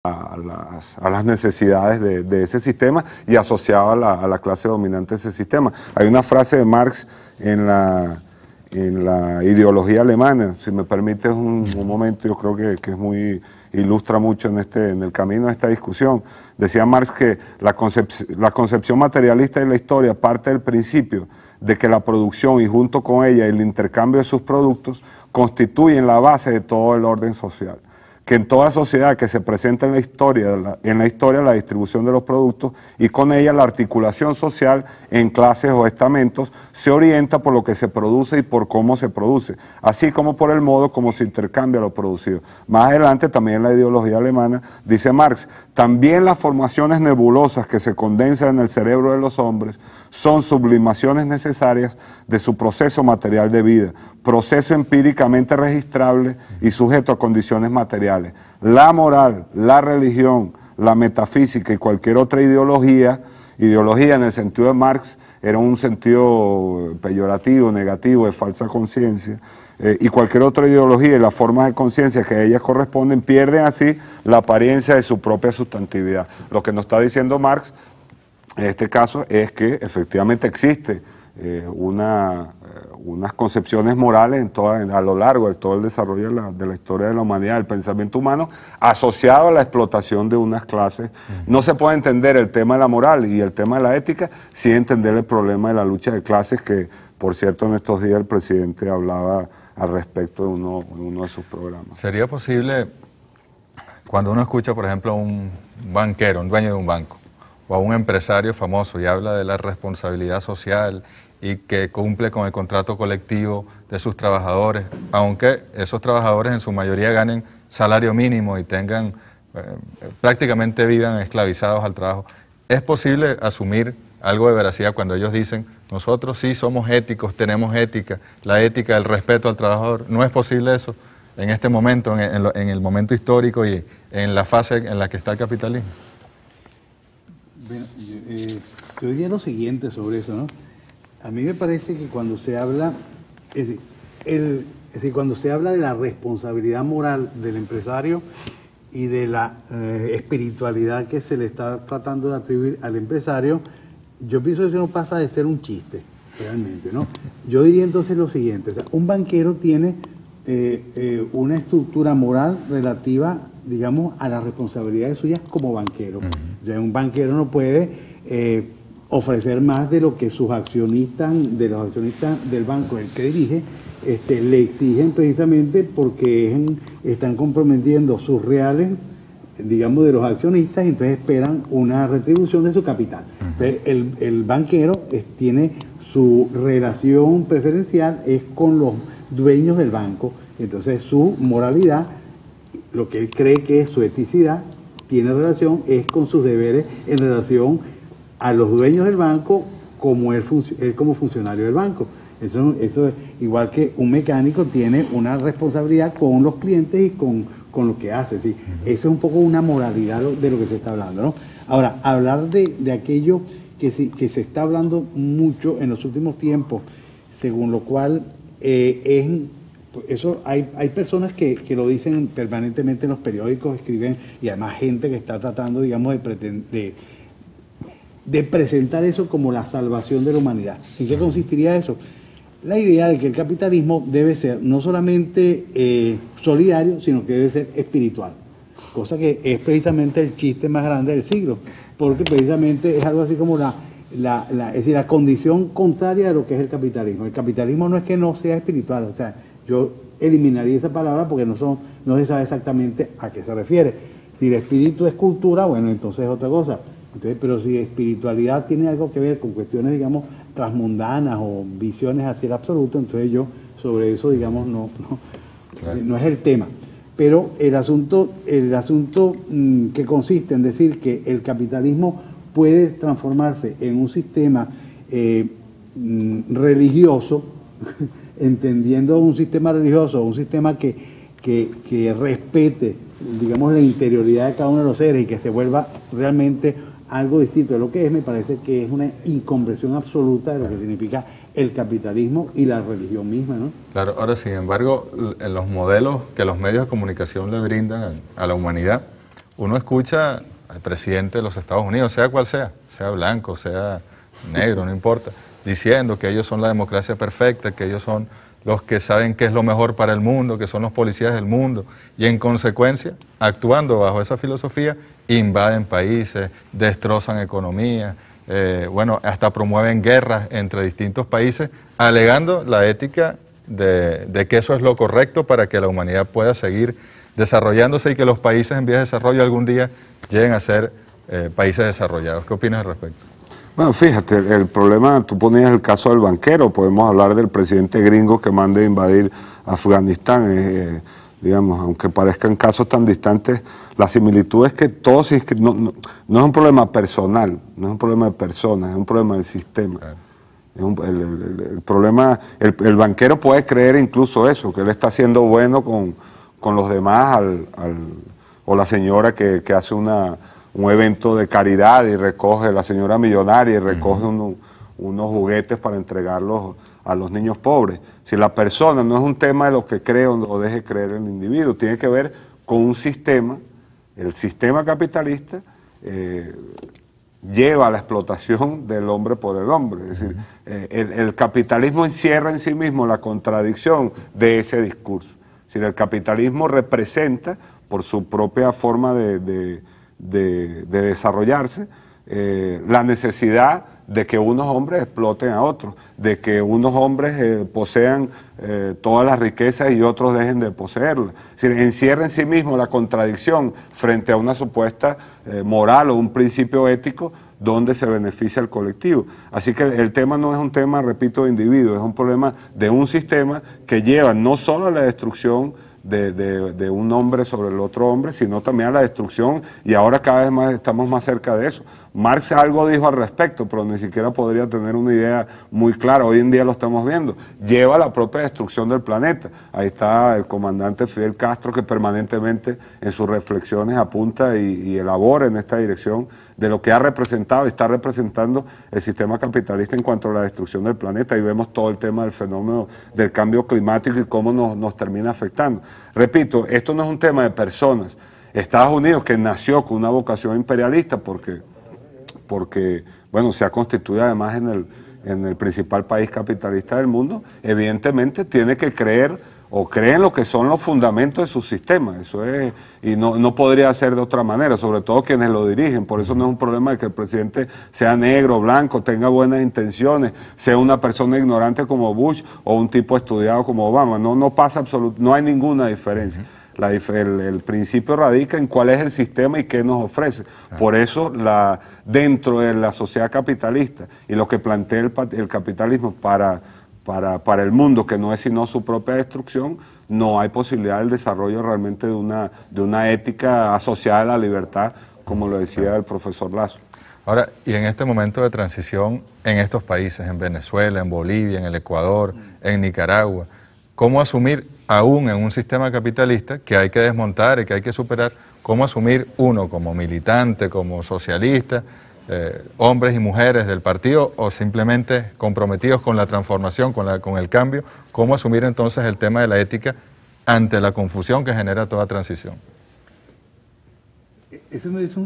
a las necesidades de ese sistema y asociado a la clase dominante de ese sistema. Hay una frase de Marx en la ideología alemana, si me permites un momento, yo creo que es muy, ilustra mucho en el camino de esta discusión. Decía Marx que la concepción materialista de la historia parte del principio de que la producción y junto con ella el intercambio de sus productos constituyen la base de todo el orden social. Que en toda sociedad que se presenta en la historia la distribución de los productos y con ella la articulación social en clases o estamentos se orienta por lo que se produce y por cómo se produce, así como por el modo como se intercambia lo producido. Más adelante, también en la ideología alemana, dice Marx, también las formaciones nebulosas que se condensan en el cerebro de los hombres son sublimaciones necesarias de su proceso material de vida, proceso empíricamente registrable y sujeto a condiciones materiales. La moral, la religión, la metafísica y cualquier otra ideología en el sentido de Marx era un sentido peyorativo, negativo, de falsa conciencia, y cualquier otra ideología y las formas de conciencia que a ellas corresponden pierden así la apariencia de su propia sustantividad. Lo que nos está diciendo Marx en este caso es que efectivamente existe unas concepciones morales a lo largo de todo el desarrollo de la historia de la humanidad, del pensamiento humano, asociado a la explotación de unas clases. No se puede entender el tema de la moral y el tema de la ética sin entender el problema de la lucha de clases que, por cierto, en estos días el presidente hablaba al respecto en uno de sus programas. ¿Sería posible, cuando uno escucha, por ejemplo, a un banquero, un dueño de un banco, o a un empresario famoso y habla de la responsabilidad social y que cumple con el contrato colectivo de sus trabajadores, aunque esos trabajadores en su mayoría ganen salario mínimo y tengan, prácticamente vivan esclavizados al trabajo? ¿Es posible asumir algo de veracidad cuando ellos dicen, nosotros sí somos éticos, tenemos ética, la ética del respeto al trabajador? ¿No es posible eso en este momento, en el momento histórico y en la fase en la que está el capitalismo? Bueno, yo diría lo siguiente sobre eso, ¿no? A mí me parece que cuando se habla, cuando se habla de la responsabilidad moral del empresario y de la espiritualidad que se le está tratando de atribuir al empresario, yo pienso que eso no pasa de ser un chiste, realmente, ¿no? Yo diría entonces lo siguiente, o sea, un banquero tiene una estructura moral relativa, digamos, a las responsabilidades suyas como banquero. O sea, un banquero no puede ofrecer más de lo que sus accionistas, de los accionistas del banco el que dirige, le exigen precisamente porque están comprometiendo sus reales, digamos, de los accionistas, y entonces esperan una retribución de su capital. Entonces, el banquero tiene su relación preferencial es con los dueños del banco, entonces su moralidad, lo que él cree que es su eticidad, tiene relación es con sus deberes en relación a los dueños del banco como él como funcionario del banco. Eso es igual que un mecánico tiene una responsabilidad con los clientes y con lo que hace. ¿Sí? Eso es un poco una moralidad de lo que se está hablando, ¿no? Ahora, hablar de aquello que se está hablando mucho en los últimos tiempos, según lo cual eso hay personas que lo dicen permanentemente en los periódicos, escriben, y además gente que está tratando, digamos, de presentar eso como la salvación de la humanidad. ¿En qué consistiría eso? La idea de que el capitalismo debe ser no solamente solidario, sino que debe ser espiritual, cosa que es precisamente el chiste más grande del siglo, porque precisamente es algo así como es decir, la condición contraria de lo que es el capitalismo. El capitalismo no es que no sea espiritual, o sea, yo eliminaría esa palabra porque no se sabe exactamente a qué se refiere. Si el espíritu es cultura, bueno, entonces es otra cosa. Entonces, pero si espiritualidad tiene algo que ver con cuestiones, digamos, transmundanas o visiones hacia el absoluto, entonces yo sobre eso, digamos, no es el tema. Pero el asunto que consiste en decir que el capitalismo puede transformarse en un sistema religioso, entendiendo un sistema religioso, un sistema que respete, digamos, la interioridad de cada uno de los seres y que se vuelva realmente algo distinto de lo que es, me parece que es una incomprensión absoluta de lo que significa el capitalismo y la religión misma, ¿no? Claro, ahora sin embargo, en los modelos que los medios de comunicación le brindan a la humanidad, uno escucha al presidente de los Estados Unidos, sea cual sea blanco, sea negro, no importa, diciendo que ellos son la democracia perfecta, que ellos son los que saben qué es lo mejor para el mundo, que son los policías del mundo, y en consecuencia, actuando bajo esa filosofía, invaden países, destrozan economías, hasta promueven guerras entre distintos países, alegando la ética de que eso es lo correcto para que la humanidad pueda seguir desarrollándose y que los países en vías de desarrollo algún día lleguen a ser países desarrollados. ¿Qué opinas al respecto? Bueno, fíjate, el problema, tú ponías el caso del banquero, podemos hablar del presidente gringo que manda a invadir Afganistán, digamos, aunque parezcan casos tan distantes, la similitud es que todos, no es un problema personal, no es un problema de personas, es un problema del sistema. Claro. El problema, el banquero puede creer incluso eso, que él está haciendo bueno con los demás, o la señora que hace un evento de caridad y recoge, la señora millonaria, y recoge unos juguetes para entregarlos a los niños pobres. Si la persona no es un tema de lo que cree o deje creer el individuo, tiene que ver con un sistema, el sistema capitalista lleva a la explotación del hombre por el hombre. Es decir, el capitalismo encierra en sí mismo la contradicción de ese discurso. Es decir, el capitalismo representa, por su propia forma de desarrollarse, la necesidad de que unos hombres exploten a otros, de que unos hombres posean todas las riquezas y otros dejen de poseerlas. Es decir, encierra en sí mismo la contradicción frente a una supuesta moral o un principio ético donde se beneficia al colectivo. Así que el tema no es un tema, repito, de individuos, es un problema de un sistema que lleva no solo a la destrucción de un hombre sobre el otro hombre, sino también a la destrucción, y ahora cada vez más estamos más cerca de eso. Marx algo dijo al respecto, pero ni siquiera podría tener una idea muy clara. Hoy en día lo estamos viendo. Lleva a la propia destrucción del planeta. Ahí está el comandante Fidel Castro, que permanentemente en sus reflexiones apunta y elabora en esta dirección de lo que ha representado y está representando el sistema capitalista en cuanto a la destrucción del planeta. Y vemos todo el tema del fenómeno del cambio climático y cómo nos termina afectando. Repito, esto no es un tema de personas. Estados Unidos, que nació con una vocación imperialista porque bueno, se ha constituido además en el principal país capitalista del mundo, evidentemente tiene que creer o cree en lo que son los fundamentos de su sistema. Eso es, y no podría ser de otra manera, sobre todo quienes lo dirigen. Por eso no es un problema de que el presidente sea negro, blanco, tenga buenas intenciones, sea una persona ignorante como Bush o un tipo estudiado como Obama. No pasa no hay ninguna diferencia. El principio radica en cuál es el sistema y qué nos ofrece. Por eso, dentro de la sociedad capitalista y lo que plantea el capitalismo para el mundo, que no es sino su propia destrucción, no hay posibilidad del desarrollo realmente de una ética asociada a la libertad, como lo decía el profesor Lazo. Ahora, y en este momento de transición en estos países, en Venezuela, en Bolivia, en el Ecuador, en Nicaragua, ¿cómo asumir, aún en un sistema capitalista que hay que desmontar y que hay que superar, cómo asumir uno como militante, como socialista, hombres y mujeres del partido o simplemente comprometidos con la transformación, con el cambio, cómo asumir entonces el tema de la ética ante la confusión que genera toda transición? Ese es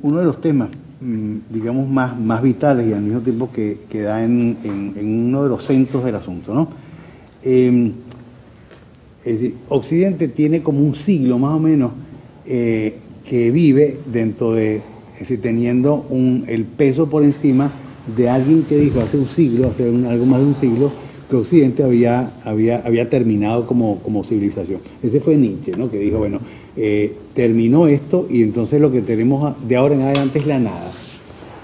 uno de los temas, digamos, más vitales y al mismo tiempo que da en uno de los centros del asunto, ¿no? Es decir, Occidente tiene como un siglo más o menos que vive dentro de, es decir, teniendo el peso por encima de alguien que dijo hace un siglo, algo más de un siglo, que Occidente había terminado como civilización. Ese fue Nietzsche, ¿no? Que dijo, bueno, terminó esto y entonces lo que tenemos de ahora en adelante es la nada.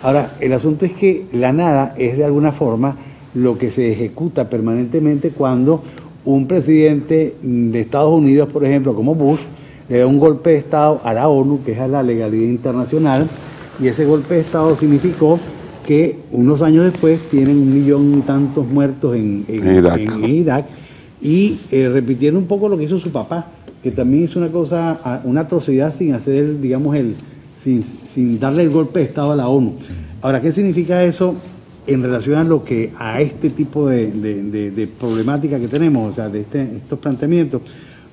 Ahora, el asunto es que la nada es de alguna forma lo que se ejecuta permanentemente cuando un presidente de Estados Unidos, por ejemplo, como Bush, le da un golpe de Estado a la ONU, que es a la legalidad internacional, y ese golpe de Estado significó que unos años después tienen 1 millón y tantos muertos en Irak, y repitiendo un poco lo que hizo su papá, que también hizo una atrocidad sin hacer, digamos, sin darle el golpe de Estado a la ONU. Ahora, ¿qué significa eso en relación a este tipo de problemática que tenemos, o sea, de estos planteamientos?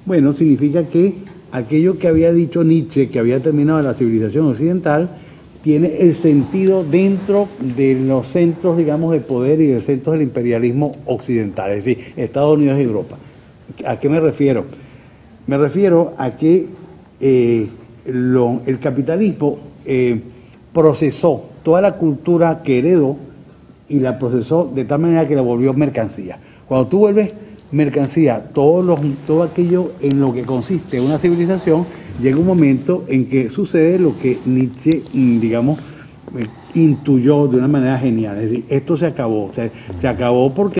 Bueno, significa que aquello que había dicho Nietzsche, que había terminado la civilización occidental, tiene el sentido dentro de los centros, digamos, de poder y de los centros del imperialismo occidental, es decir, Estados Unidos y Europa. ¿A qué me refiero? Me refiero a que el capitalismo procesó toda la cultura que heredó y la procesó de tal manera que la volvió mercancía. Cuando tú vuelves mercancía, todo aquello en lo que consiste una civilización, llega un momento en que sucede lo que Nietzsche, digamos, intuyó de una manera genial. Es decir, esto se acabó. O sea, se acabó porque